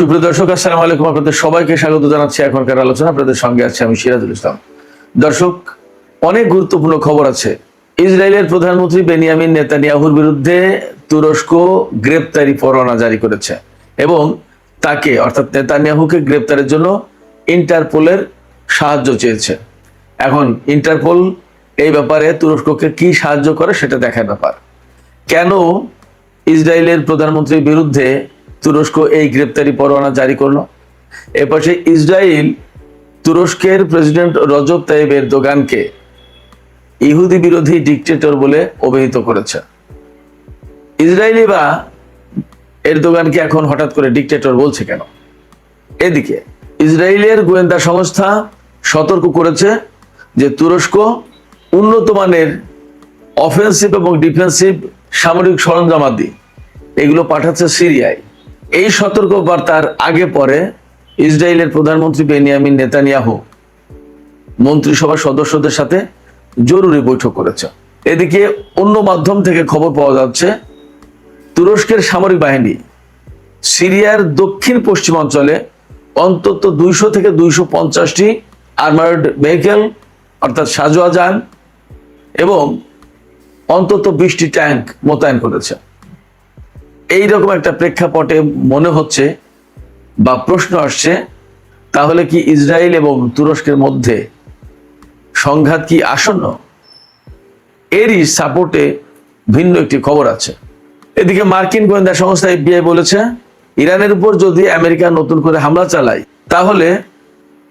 সুপ্রিয় দর্শক, আসসালামু আলাইকুম। আপনাদের সবাইকে স্বাগত জানাচ্ছি এখনকার আলোচনা। আপনাদের সঙ্গে আছে আমি সিরাজুল ইসলাম। দর্শক, অনেক গুরুত্বপূর্ণ খবর আছে। ইসরায়েলের প্রধানমন্ত্রী বেনিয়ামিন নেতানিয়াহুর বিরুদ্ধে তুরস্ক গ্রেপ্তারি পরোয়ানা জারি করেছে এবং তাকে অর্থাৎ নেতানিয়াহুকে গ্রেপ্তারের জন্য ইন্টারপোলের সাহায্য চেয়েছে। এখন ইন্টারপোল এই ব্যাপারে তুরস্ককে কি সাহায্য করে সেটা দেখার ব্যাপার। কেন ইসরায়েলের প্রধানমন্ত্রীর বিরুদ্ধে তুরস্ক এই গ্রেপ্তারি পরোয়ানা জারি করলো? এপাশে ইসরায়েল তুরস্কের প্রেসিডেন্ট রজব তাইয়িপ এরদোগানকে ইহুদি বিরোধী ডিক্টেটর বলে অভিহিত করেছে। ইসরায়েলি বা এরদোগানকে এখন হঠাৎ করে ডিক্টেটর বলছে কেন? এদিকে ইসরায়েলের গোয়েন্দা সংস্থা সতর্ক করেছে যে তুরস্ক উন্নত মানের অফেন্সিভ এবং ডিফেন্সিভ সামরিক সরঞ্জামাদি এগুলো পাঠাচ্ছে সিরিয়ায়। এই সতর্ক বার্তার আগে পরে ইসরায়েলের প্রধানমন্ত্রী বেনিয়ামিন নেতানিয়াহু মন্ত্রিসভার সদস্যদের সাথে জরুরি বৈঠক করেছে। এদিকে অন্য মাধ্যম থেকে খবর পাওয়া যাচ্ছে তুরস্কের সামরিক বাহিনী সিরিয়ার দক্ষিণ পশ্চিমাঞ্চলে অন্তত 200 থেকে 250টি আর্মার্ড ভেহিকেল অর্থাৎ সাজোয়া যান এবং অন্তত 20টি ট্যাঙ্ক মোতায়েন করেছে। এইরকম একটা প্রেক্ষাপটে মনে হচ্ছে বা প্রশ্ন আসছে, তাহলে কি ইসরায়েল এবং তুরস্কের মধ্যে সংঘাত কি আসন্ন? এরই সাপোর্টে ভিন্ন একটি খবর আছে। এদিকে মার্কিন গোয়েন্দা সংস্থা FBI বলেছে ইরানের উপর যদি আমেরিকা নতুন করে হামলা চালায় তাহলে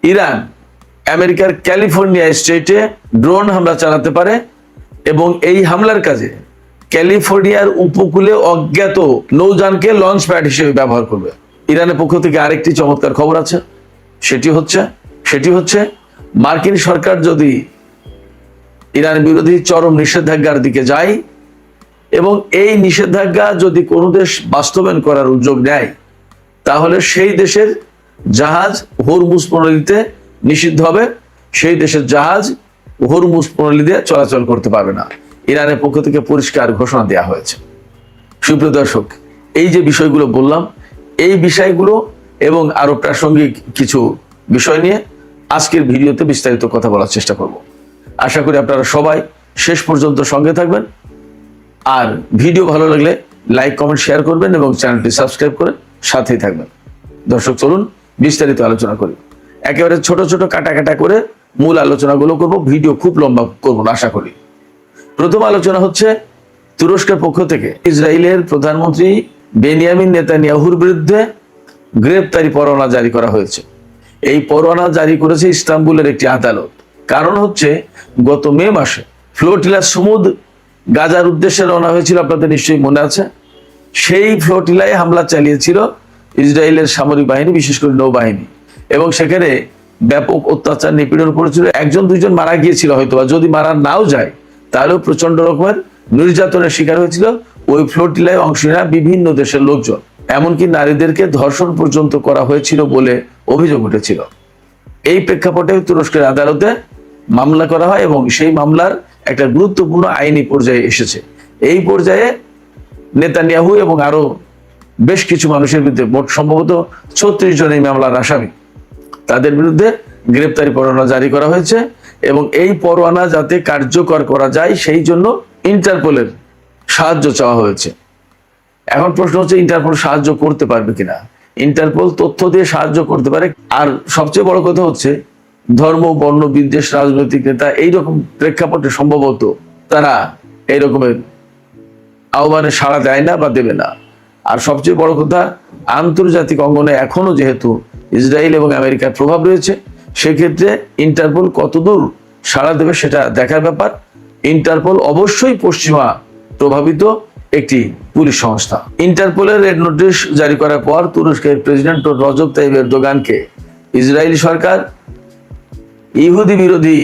ইরান আমেরিকার ক্যালিফোর্নিয়া স্টেটে ড্রোন হামলা চালাতে পারে এবং এই হামলার কাজে ক্যালিফোর্নিয়ার উপকূলে অজ্ঞাত নৌযানকে লঞ্চ প্যাড হিসেবে ব্যবহার করবে। ইরানের পক্ষ থেকে আরেকটি চমৎকার খবর আছে, সেটি হচ্ছে মার্কিন সরকার যদি ইরান বিরোধী চরম নিষেধাজ্ঞার দিকে যায় এবং এই নিষেধাজ্ঞা যদি কোনো দেশ বাস্তবায়ন করার উদ্যোগ নেয় তাহলে সেই দেশের জাহাজ হরমুজ প্রণালীতে নিষিদ্ধ হবে, সেই দেশের জাহাজ হরমুজ প্রণালী দিয়ে চলাচল করতে পারবে না। ইরানের পক্ষ থেকে পরিষ্কার ঘোষণা দেওয়া হয়েছে। সুপ্রিয় দর্শক, এই যে বিষয়গুলো বললাম, এই বিষয়গুলো এবং আরো প্রাসঙ্গিক কিছু বিষয় নিয়ে আজকের ভিডিওতে বিস্তারিত কথা বলার চেষ্টা করব। আশা করি আপনারা সবাই শেষ পর্যন্ত সঙ্গে থাকবেন। আর ভিডিও ভালো লাগলে লাইক, কমেন্ট, শেয়ার করবেন এবং চ্যানেলটি সাবস্ক্রাইব করে সাথেই থাকবেন। দর্শক, চলুন বিস্তারিত আলোচনা করি। একেবারে ছোট ছোট কাটা করে মূল আলোচনাগুলো করব, ভিডিও খুব লম্বা করব না আশা করি। প্রথম আলোচনা হচ্ছে তুরস্কের পক্ষ থেকে ইসরায়েলের প্রধানমন্ত্রী বেনিয়ামিন নেতানিয়াহুর বিরুদ্ধে গ্রেপ্তারি পরোয়ানা জারি করা হয়েছে। এই পরোয়ানা জারি করেছে ইস্তাম্বুলের একটি আদালত। কারণ হচ্ছে গত মে মাসে ফ্লোটিলা সমুদ গাজার উদ্দেশ্যে রওনা হয়েছিল, আপনাদের নিশ্চয়ই মনে আছে। সেই ফ্লোটিলায় হামলা চালিয়েছিল ইসরায়েলের সামরিক বাহিনী, বিশেষ করে নৌবাহিনী, এবং সেখানে ব্যাপক অত্যাচার নিপীড়ন করেছিল। 1-2জন মারা গিয়েছিল হয়তো, যদি মারা নাও যায় তাহলেও প্রচন্ড রকমের নির্যাতনের শিকার হয়েছিল ওই ফ্লোটিলায় অংশ নেওয়া বিভিন্ন দেশের লোকজন। এমনকি নারীদেরকে ধর্ষণ পর্যন্ত করা হয়েছিল বলে অভিযোগ উঠেছিল। এই প্রেক্ষাপটে তুরস্কের আদালতে মামলা করা হয় এবং সেই মামলার একটা গুরুত্বপূর্ণ আইনি পর্যায়ে এসেছে। এই পর্যায়ে নেতানিয়াহু এবং আরো বেশ কিছু মানুষের বিরুদ্ধে, মোট সম্ভবত 36 জন এই মামলার আসামি, তাদের বিরুদ্ধে গ্রেপ্তারি পরোয়ানা জারি করা হয়েছে এবং এই পরোয়ানা যাতে কার্যকর করা যায় সেই জন্য ইন্টারপোলের সাহায্য চাওয়া হয়েছে। এখন প্রশ্ন হচ্ছে ইন্টারপোল সাহায্য করতে পারবে কিনা। ইন্টারপোল তথ্য দিয়ে সাহায্য করতে পারে। আর সবচেয়ে বড় কথা হচ্ছে ধর্ম, বর্ণ, বিদ্বেষ, রাজনৈতিক নেতা এইরকম প্রেক্ষাপটে সম্ভবত তারা এই রকমের আহ্বানে সাড়া দেয় না বা দেবে না। আর সবচেয়ে বড় কথা, আন্তর্জাতিক অঙ্গনে এখনো যেহেতু ইসরায়েল এবং আমেরিকার প্রভাব রয়েছে, সেক্ষেত্রে ইন্টারপোল কতদূর সাড়া দেবে সেটা দেখার ব্যাপার। ইন্টারপোল অবশ্যই পশ্চিমা প্রভাবিত একটি পুলিশ সংস্থা। ইন্টারপোলের রেড নোটিশ জারি করার পর তুরস্কের প্রেসিডেন্ট রজব তাইয়িপ এরদোগানকে ইসরায়েলি সরকার ইহুদি বিরোধী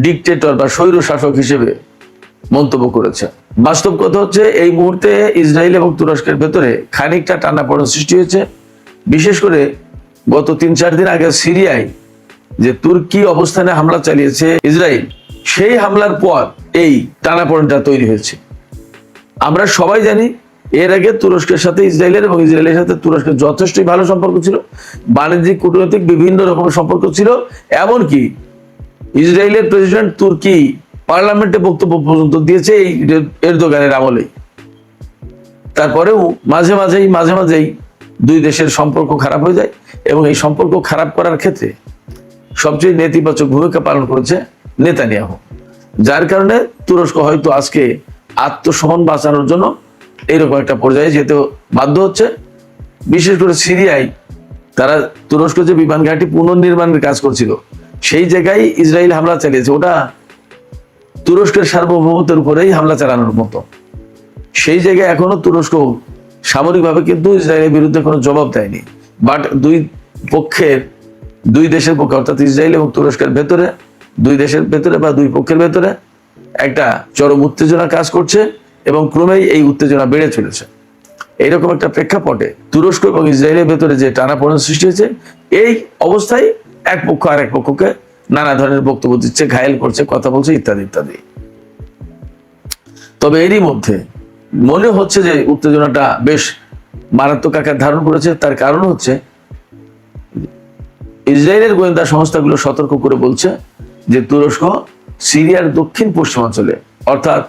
ডিক্টেটর বা স্বৈর শাসক হিসেবে মন্তব্য করেছে। বাস্তব কথা হচ্ছে এই মুহূর্তে ইসরায়েল এবং তুরস্কের ভেতরে খানিকটা টানাপোড়েন সৃষ্টি হয়েছে। বিশেষ করে গত 3-4 দিন আগে সিরিয়ায় যে তুর্কি অবস্থানে হামলা চালিয়েছে ইসরায়েল, সেই হামলার পর এই টানাপোড়েনটা তৈরি হয়েছে। আমরা সবাই জানি এর আগে তুরস্কের সাথে ইসরায়েলের এবং ইসরায়েলের সাথে তুরস্কের যথেষ্টই ভালো সম্পর্ক ছিল, বাণিজ্যিক কূটনৈতিক বিভিন্ন রকমের সম্পর্ক ছিল। এমনকি ইসরায়েলের প্রেসিডেন্ট তুর্কি পার্লামেন্টে বক্তব্য পর্যন্ত দিয়েছে এই এরদোগানের আমলেই। তারপরেও মাঝে মাঝেই দুই দেশের সম্পর্ক খারাপ হয়ে যায়, এবং এই সম্পর্ক খারাপ করার ক্ষেত্রে সবচেয়ে নেতিবাচক ভূমিকা পালন করেছে নেতানিয়াহু, যার কারণে তুরস্ক হয়তো আজকে আত্মসম্মান বাঁচানোর জন্য এইরকম একটা পর্যায়ে যেতে বাধ্য হচ্ছে। বিশেষ করে সিরিয়ায় তারা তুরস্ক যে বিমান ঘাঁটি পুনর্নির্মাণের কাজ করছিল, সেই জায়গায় ইসরায়েল হামলা চালিয়েছে। ওটা তুরস্কের সার্বভৌমত্বের উপরেই হামলা চালানোর মতো। সেই জায়গায় এখনো তুরস্ক সামরিকভাবে কিন্তু ইসরায়েলের বিরুদ্ধে কোনো জবাব দেয়নি। বাট দুই দেশের পক্ষে অর্থাৎ ইসরায়েল এবং তুরস্কের ভেতরে, দুই দেশের ভেতরে বা দুই পক্ষের ভেতরে একটা চরম উত্তেজনা কাজ করছে, এবং ক্রমেই এই উত্তেজনা বেড়ে চলেছে। এইরকম একটা প্রেক্ষাপটে তুরস্ক এবং ইসরায়েলের ভেতরে যে টানাপোড়েন সৃষ্টি হয়েছে, এই অবস্থায় এক পক্ষ আর এক পক্ষকে নানা ধরনের বক্তব্য দিচ্ছে, ঘায়েল করছে, কথা বলছে, ইত্যাদি ইত্যাদি। তবে এরই মধ্যে মনে হচ্ছে যে উত্তেজনাটা বেশ মারাত্মক আকার ধারণ করেছে। তার কারণ হচ্ছে ইসরায়েলের গোয়েন্দা সংস্থাগুলো সতর্ক করে বলছে যে তুরস্ক সিরিয়ার দক্ষিণ পশ্চিমাঞ্চলে, অর্থাৎ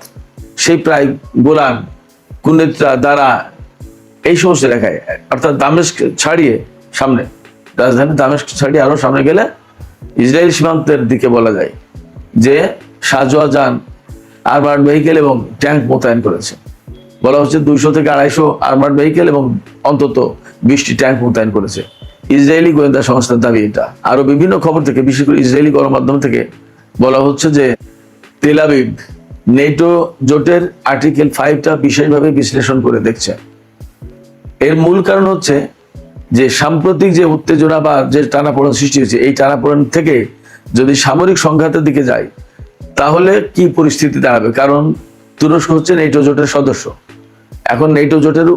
সেই প্রায় গোলান, কুনেত্রা, দারা, এই সমস্ত এলাকায়, অর্থাৎ দামেস্ক ছাড়িয়ে সামনে, রাজধানী দামেস্ক ছাড়িয়ে আরো সামনে গেলে ইসরায়েল সীমান্তের দিকে বলা যায় যে সাজোয়া যান, আর্মার্ড ভেহিকেল এবং ট্যাঙ্ক মোতায়েন করেছে। বলা হচ্ছে 200 থেকে 250 আর্মার্ড ভেহিকেল এবং অন্তত 20টি ট্যাঙ্ক মোতায়েন করেছে ইসরায়েলি গোয়েন্দা সংস্থার দাবি এটা। আরো বিভিন্ন খবর থেকে, বিশেষ করে ইসরায়েলি গণমাধ্যম থেকে বলা হচ্ছে যে তেল আবিব নেটো জোটের আর্টিকেল 5টা বিশেষভাবে বিশ্লেষণ করে দেখছে। এর মূল কারণ হচ্ছে যে সাম্প্রতিক যে উত্তেজনা বা যে টানাপোড়েন সৃষ্টি হয়েছে, এই টানাপোড়েন থেকে যদি সামরিক সংঘাতের দিকে যায় তাহলে কি পরিস্থিতি দাঁড়াবে। কারণ তুরস্ক হচ্ছে নেটো জোটের সদস্য। এখন নেটো জোটের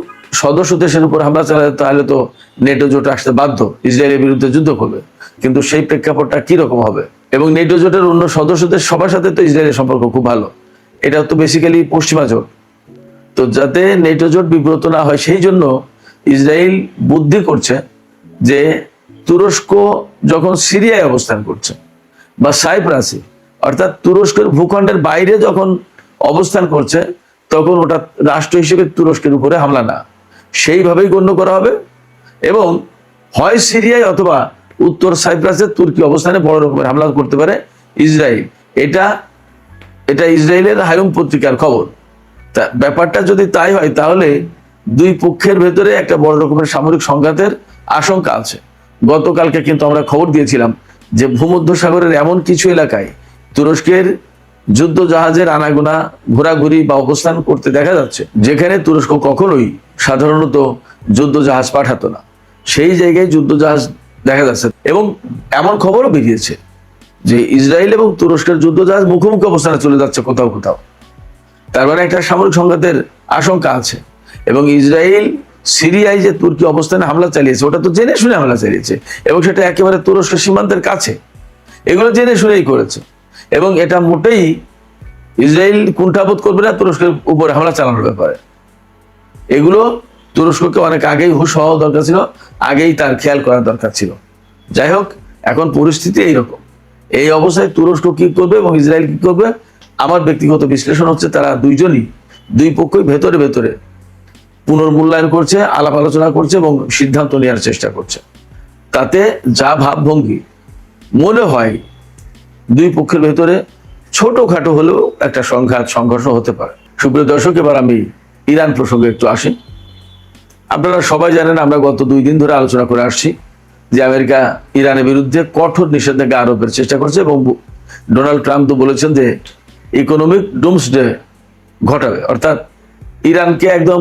সদস্য দেশের উপর হামলা চালাতে তাহলে তো নেটো জোট আসতে বাধ্য, ইসরায়েলের বিরুদ্ধে যুদ্ধ করবে। কিন্তু সেই প্রেক্ষাপটটা কি রকম হবে, এবং নেটো জোটের অন্য সদস্যদের সবার সাথে তো ইসরায়েলের সম্পর্ক খুব ভালো, এটা তো বেসিক্যালি পশ্চিমা জোট। তো যাতে নেটো জোট বিব্রত না হয়, সেই জন্য ইসরায়েল বুদ্ধি করছে যে তুরস্ক যখন সিরিয়ায় অবস্থান করছে বা সাইপ্রাসে, অর্থাৎ তুরস্কের ভূখণ্ডের বাইরে যখন অবস্থান করছে, তখন ওটা রাষ্ট্র হিসেবে তুরস্কের উপরে হামলা না, সেইভাবেই গণ্য করা হবে। এবং হয় সিরিয়ায় অথবা উত্তর সাইপ্রাসের তুর্কি অবস্থানে বড় রকমের হামলা করতে পারে ইসরায়েল। এটা ইসরায়েলের হায়ুম পত্রিকার খবর। তা ব্যাপারটা যদি তাই হয়, তাহলে দুই পক্ষের ভেতরে একটা বড় রকমের সামরিক সংঘাতের আশঙ্কা আছে। গতকালকে কিন্তু আমরা খবর দিয়েছিলাম যে ভূমধ্য সাগরের এমন কিছু এলাকায় তুরস্কের যুদ্ধ জাহাজের আনাগোনা ঘোরাঘুরি বা অবস্থান করতে দেখা যাচ্ছে, যেখানে তুরস্ক কখনোই সাধারণত যুদ্ধ জাহাজ পাঠাতো না, সেই জায়গায় যুদ্ধ জাহাজ দেখা যাচ্ছে। এবং এমন খবরও বেরিয়েছে যে ইসরায়েল এবং তুরস্কের যুদ্ধ জাহাজ মুখোমুখি অবস্থানে চলে যাচ্ছে কোথাও কোথাও। তার মানে একটা সামরিক সংঘাতের আশঙ্কা আছে। এবং ইসরায়েল সিরিয়ায় যে তুর্কি অবস্থানে হামলা চালিয়েছে, ওটা তো জেনে শুনে হামলা চালিয়েছে, এবং সেটা একেবারে তুরস্কের সীমান্তের কাছে। এগুলো জেনে শুনেই করেছে, এবং এটা মোটেই ইসরায়েল কুণ্ঠাবোধ করবে না তুরস্কের উপরে হামলা চালানোর ব্যাপারে। এগুলো তুরস্ককে অনেক আগেই হুঁশ হওয়া দরকার ছিল, আগেই তার খেয়াল করা দরকার ছিল। যাই হোক, এখন পরিস্থিতি এইরকম। এই অবস্থায় তুরস্ক কি করবে এবং ইসরায়েল কি করবে, আমার ব্যক্তিগত বিশ্লেষণ হচ্ছে তারা দুই পক্ষই ভেতরে ভেতরে পুনর্মূল্যায়ন করছে, আলাপ আলোচনা করছে এবং সিদ্ধান্ত নেওয়ার চেষ্টা করছে। তাতে যা ভাবভঙ্গি মনে হয়, দুই পক্ষের ভেতরে ছোটখাটো হলেও একটা সংঘর্ষ হতে পারে। সুপ্রিয় দর্শক, এবার আমি ইরান প্রসঙ্গে একটু আসি। আপনারা সবাই জানেন, আমরা গত 2 দিন ধরে আলোচনা করে আসছি যে আমেরিকা ইরানের বিরুদ্ধে কঠোর নিষেধাজ্ঞা আরোপের চেষ্টা করছে, এবং ডোনাল্ড ট্রাম্প তো বলেছেন যে ইকোনমিক ডুমসডে ঘটাবে, অর্থাৎ ইরানকে একদম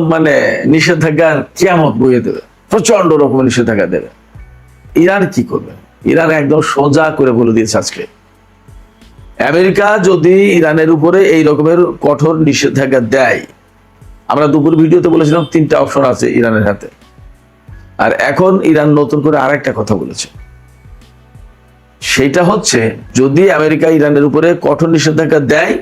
নিষেধাজ্ঞার কিয়ামত বইয়ে দেবে, প্রচন্ড রকমের নিষেধাজ্ঞা দেবে। ইরান কি করবে? ইরান একদম সোজা করে বলে দিয়েছে আজকে, আমেরিকা যদি ইরানের উপরে এই রকমের কঠোর নিষেধাজ্ঞা দেয়, আমরা দুপুর ভিডিওতে বলেছিলাম 3টা অপশন আছে ইরানের হাতে, আর এখন ইরান নতুন করে আরেকটা কথা বলেছে। সেটা হচ্ছে, যদি আমেরিকা ইরানের উপরে কঠোর নিষেধাজ্ঞা দেয়,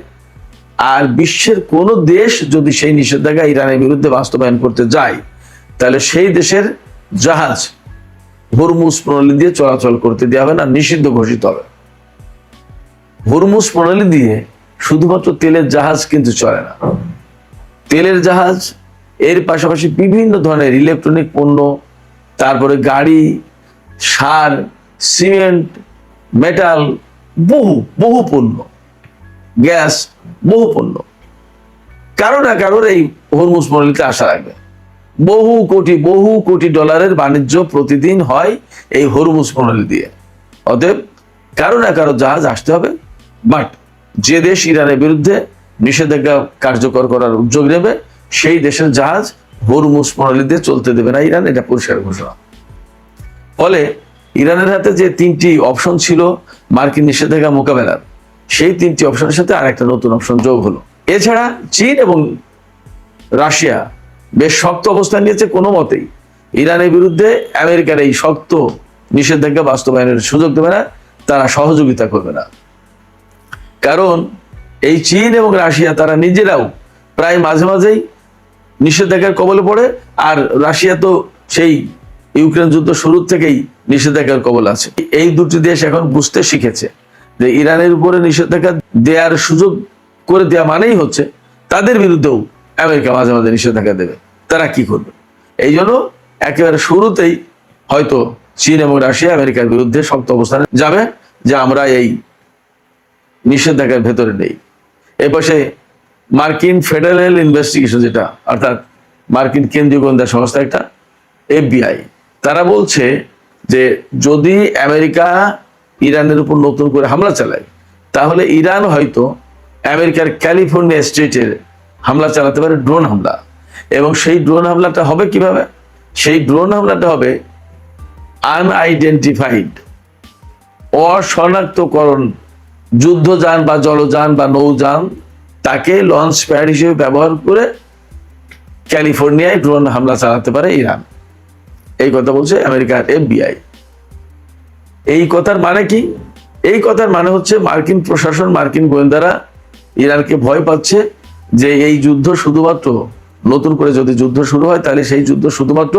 আর বিশ্বের কোন দেশ যদি সেই নিষেধাজ্ঞা ইরানের বিরুদ্ধে বাস্তবায়ন করতে যায়, তাহলে সেই দেশের জাহাজ হরমুজ প্রণালী দিয়ে চলাচল করতে দেওয়া হবে না, নিষিদ্ধ ঘোষিত হবে। হরমুজ প্রণালী দিয়ে শুধুমাত্র তেলের জাহাজ কিন্তু চলে না। তেলের জাহাজ, এর পাশাপাশি বিভিন্ন ধরনের ইলেকট্রনিক পণ্য, তারপরে গাড়ি, সার, সিমেন্ট, মেটাল, বহু পণ্য, গ্যাস, বহু পণ্য কারো না কারোর এই হরমুজ প্রণালীতে আসা লাগবে। বহু কোটি ডলারের বাণিজ্য প্রতিদিন হয় এই হরমুজ প্রণালী দিয়ে। অতএব কারো না কারো জাহাজ আসতে হবে। বাট যে দেশ ইরানের বিরুদ্ধে নিষেধাজ্ঞা কার্যকর করার উদ্যোগ নেবে, সেই দেশের জাহাজ হরমুজ প্রণালী দিয়ে চলতে দেবে না ইরান, এটা পরিষ্কার ঘোষণা। ফলে ইরানের হাতে যে 3টি অপশন ছিল মার্কিন নিষেধাজ্ঞা মোকাবেলার, সেই 3টি অপশনের সাথে আর একটা নতুন অপশন যোগ হলো। এছাড়া চীন এবং রাশিয়া বেশ শক্ত অবস্থান নিয়েছে, কোনো মতেই ইরানের বিরুদ্ধে আমেরিকার এই শক্ত নিষেধাজ্ঞা বাস্তবায়নের সুযোগ দেবে না, তারা সহযোগিতা করবে না। কারণ এই চীন এবং রাশিয়া তারা নিজেরাও প্রায় মাঝে মাঝেই নিষেধাজ্ঞার কবলে পড়ে, আর রাশিয়া তো সেই ইউক্রেন যুদ্ধ শুরুর থেকেই নিষেধাজ্ঞার কবলে আছে। এই দুটি দেশ এখন বুঝতে শিখেছে যে ইরানের উপরে নিষেধাজ্ঞা দেওয়ার সুযোগ করে দেওয়া মানেই হচ্ছে তাদের বিরুদ্ধেও আমেরিকা মাঝে মাঝে নিষেধাজ্ঞা দেবে। তারা কি করবে? এই জন্য একেবারে শুরুতেই হয়তো চীন এবং রাশিয়া আমেরিকার বিরুদ্ধে শক্ত অবস্থানে যাবে যে আমরা এই নিষেধাজ্ঞার ভেতরে নেই। এ পাশে মার্কিন ফেডারেল ইনভেস্টিগেশন, যেটা অর্থাৎ মার্কিন কেন্দ্রীয় গোয়েন্দা সংস্থা একটা, FBI, তারা বলছে যে যদি আমেরিকা ইরানের উপর নতুন করে হামলা চালায়, তাহলে ইরান হয়তো আমেরিকার ক্যালিফোর্নিয়া স্টেটের হামলা চালাতে পারে, ড্রোন হামলা। এবং সেই ড্রোন হামলাটা হবে কিভাবে? সেই ড্রোন হামলাটা হবে আনআইডেন্টিফাইড, অশনাক্তকরণ যুদ্ধযান বা জলযান বা নৌযান, তাকে লঞ্চ প্যাড হিসেবে ব্যবহার করে ক্যালিফোর্নিয়ায় ড্রোন হামলা চালাতে পারে ইরান। এই কথা বলছে আমেরিকার FBI। এই কথার মানে কি? এই কথার মানে হচ্ছে মার্কিন প্রশাসন, মার্কিন গোয়েন্দারা ইরানকে ভয় পাচ্ছে যে এই যুদ্ধ শুধুমাত্র, নতুন করে যদি যুদ্ধ শুরু হয়, তাহলে সেই যুদ্ধ শুধুমাত্র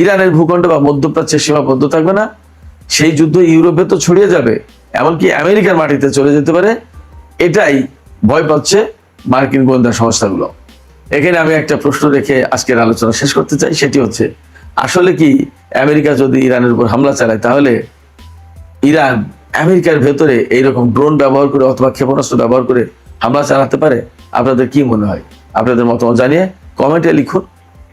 ইরানের ভূখণ্ড বা মধ্যপ্রাচ্যে সীমাবদ্ধ থাকবে না, সেই যুদ্ধ ইউরোপে তো ছড়িয়ে যাবে, এমনকি আমেরিকার মাটিতে চলে যেতে পারে। এটাই ভয় পাচ্ছে মার্কিন গোয়েন্দা সংস্থাগুলো। এখানে আমি একটা প্রশ্ন রেখে আজকের আলোচনা শেষ করতে চাই, সেটি হচ্ছে আসলে কি আমেরিকা যদি ইরানের উপর হামলা চালায়, তাহলে ইরান আমেরিকার ভেতরে এইরকম ড্রোন ব্যবহার করে অথবা ক্ষেপণাস্ত্র ব্যবহার করে হামলা চালাতে পারে? আপনাদের কি মনে হয়? আপনাদের মতামত জানিয়ে কমেন্টে লিখুন।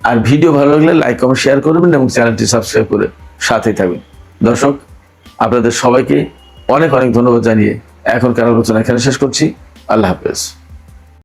আর ভিডিও ভালো লাগলে লাইক, কমেন্ট, শেয়ার করবেন এবং চ্যানেলটি সাবস্ক্রাইব করে সাথেই থাকবেন। দর্শক, আপনাদের সবাইকে অনেক ধন্যবাদ জানিয়ে এখনকার আলোচনা এখানে শেষ করছি। আল্লাহ হাফেজ।